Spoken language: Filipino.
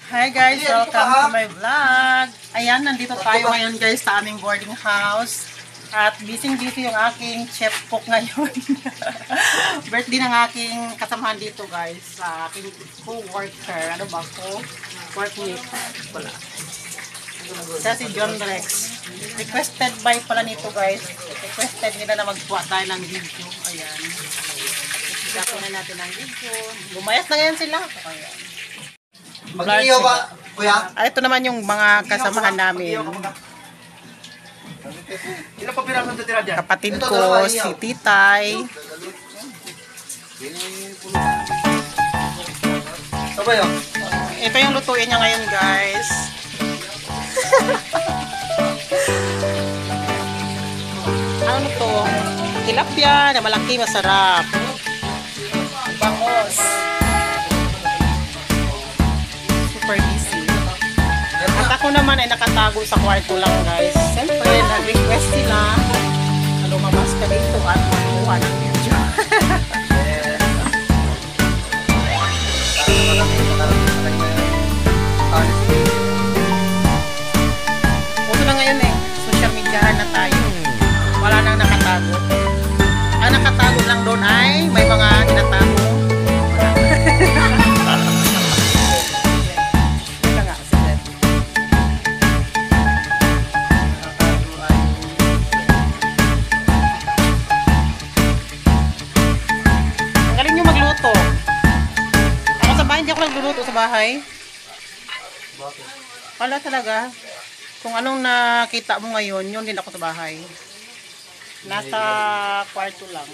Hi guys, welcome to my vlog. Ayan, nandito tayo ngayon guys sa aming boarding house. At busy-busy yung aking chef cook ngayon. Birthday ng aking kasamahan dito guys. Sa aking co-worker. Ano ba ko? Workmate. Wala. Siya si John Rex. Requested by pala nito guys. Requested nila na magbuwa tayo ng video. Ayan. Gagawin na natin ang video. Lumayas na ngayon sila. Ayan. Mag-iiyaw ba, kuya? Ito naman yung mga kasamahan namin. Ilan pa piraso na tira dyan? Kapatid ko, si Titay. Sabay oh. Ito yung lutuin niya ngayon guys. Ano to? Tilapia na malaki, masarap. Bangos. Super easy. At ako naman ay nakatago sa kwarto lang guys. Siyempre, nag-request sila na lumabas ka dito at magkuha ng video. Uso na ngayon eh. Social media na tayo. Wala nang nakatago. Ang nakatago lang doon ay may mga tinatago. Hindi ako nagluluto sa bahay. Wala talaga. Kung anong nakita mo ngayon, yun din ako sa bahay. Nasa kwarto lang.